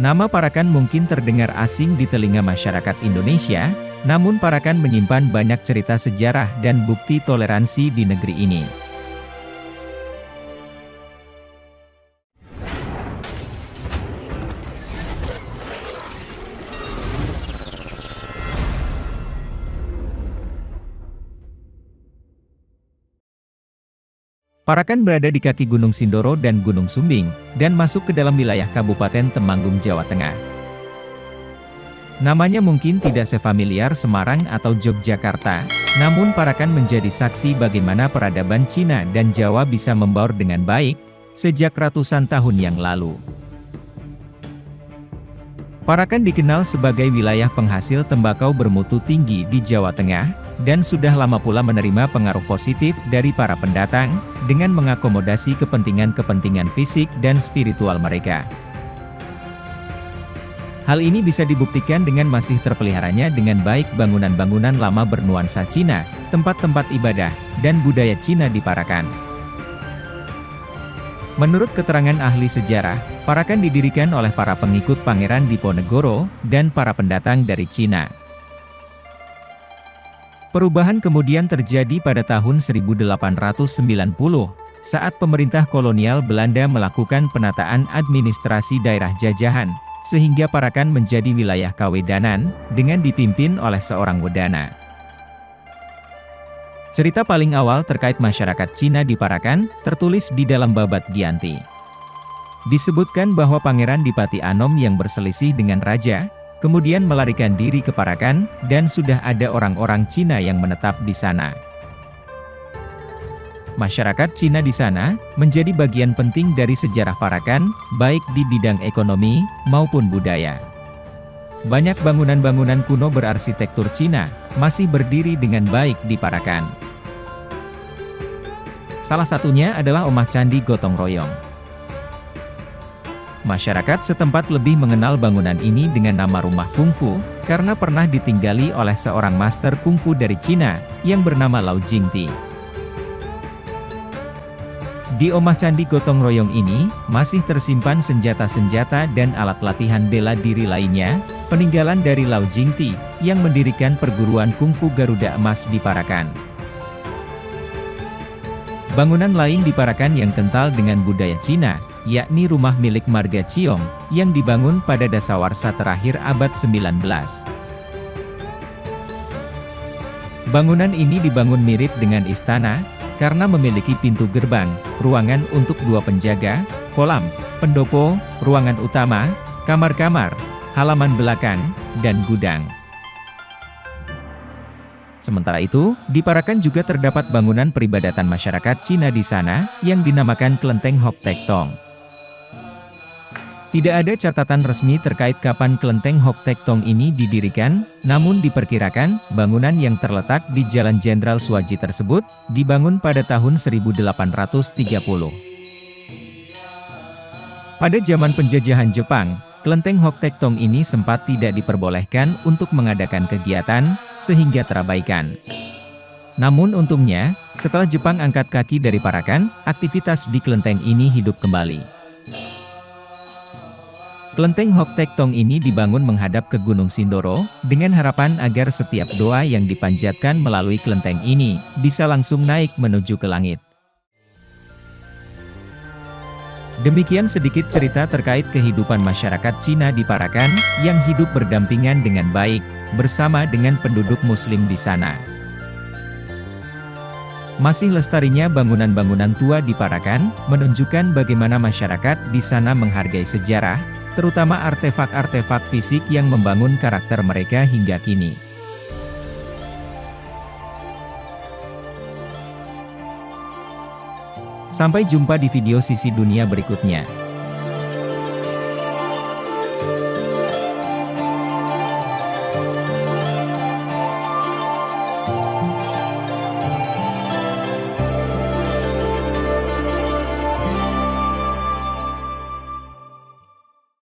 Nama Parakan mungkin terdengar asing di telinga masyarakat Indonesia, namun Parakan menyimpan banyak cerita sejarah dan bukti toleransi di negeri ini. Parakan berada di kaki Gunung Sindoro dan Gunung Sumbing, dan masuk ke dalam wilayah Kabupaten Temanggung, Jawa Tengah. Namanya mungkin tidak sefamiliar Semarang atau Yogyakarta, namun Parakan menjadi saksi bagaimana peradaban Cina dan Jawa bisa membaur dengan baik, sejak ratusan tahun yang lalu. Parakan dikenal sebagai wilayah penghasil tembakau bermutu tinggi di Jawa Tengah, dan sudah lama pula menerima pengaruh positif dari para pendatang, dengan mengakomodasi kepentingan-kepentingan fisik dan spiritual mereka. Hal ini bisa dibuktikan dengan masih terpeliharanya dengan baik bangunan-bangunan lama bernuansa Cina, tempat-tempat ibadah, dan budaya Cina di Parakan. Menurut keterangan ahli sejarah, Parakan didirikan oleh para pengikut Pangeran Diponegoro dan para pendatang dari Cina. Perubahan kemudian terjadi pada tahun 1890, saat pemerintah kolonial Belanda melakukan penataan administrasi daerah jajahan, sehingga Parakan menjadi wilayah Kawedanan, dengan dipimpin oleh seorang Wedana. Cerita paling awal terkait masyarakat Cina di Parakan, tertulis di dalam Babad Giyanti. Disebutkan bahwa Pangeran Dipati Anom yang berselisih dengan raja, kemudian melarikan diri ke Parakan, dan sudah ada orang-orang Cina yang menetap di sana. Masyarakat Cina di sana, menjadi bagian penting dari sejarah Parakan, baik di bidang ekonomi, maupun budaya. Banyak bangunan-bangunan kuno berarsitektur Cina, masih berdiri dengan baik di Parakan. Salah satunya adalah Omah Candi Gotong Royong. Masyarakat setempat lebih mengenal bangunan ini dengan nama Rumah Kungfu, karena pernah ditinggali oleh seorang master kungfu dari Cina, yang bernama Lau Jingti. Di Omah Candi Gotong Royong ini, masih tersimpan senjata-senjata dan alat latihan bela diri lainnya, peninggalan dari Lau Jingti, yang mendirikan perguruan kungfu Garuda Emas di Parakan. Bangunan lain di Parakan yang kental dengan budaya Cina, yakni rumah milik Marga Ciong, yang dibangun pada dasawarsa terakhir abad 19. Bangunan ini dibangun mirip dengan istana, karena memiliki pintu gerbang, ruangan untuk 2 penjaga, kolam, pendopo, ruangan utama, kamar-kamar, halaman belakang, dan gudang. Sementara itu, di Parakan juga terdapat bangunan peribadatan masyarakat Cina di sana, yang dinamakan Kelenteng Hok Tek Tong. Tidak ada catatan resmi terkait kapan Kelenteng Hok Tek Tong ini didirikan, namun diperkirakan, bangunan yang terletak di Jalan Jenderal Suwaji tersebut, dibangun pada tahun 1830. Pada zaman penjajahan Jepang, Kelenteng Hok Tek Tong ini sempat tidak diperbolehkan untuk mengadakan kegiatan, sehingga terabaikan. Namun untungnya, setelah Jepang angkat kaki dari Parakan, aktivitas di kelenteng ini hidup kembali. Kelenteng Hok Tek Tong ini dibangun menghadap ke Gunung Sindoro, dengan harapan agar setiap doa yang dipanjatkan melalui kelenteng ini, bisa langsung naik menuju ke langit. Demikian sedikit cerita terkait kehidupan masyarakat Cina di Parakan, yang hidup berdampingan dengan baik, bersama dengan penduduk Muslim di sana. Masih lestarinya bangunan-bangunan tua di Parakan, menunjukkan bagaimana masyarakat di sana menghargai sejarah, terutama artefak-artefak fisik yang membangun karakter mereka hingga kini. Sampai jumpa di video sisi dunia berikutnya.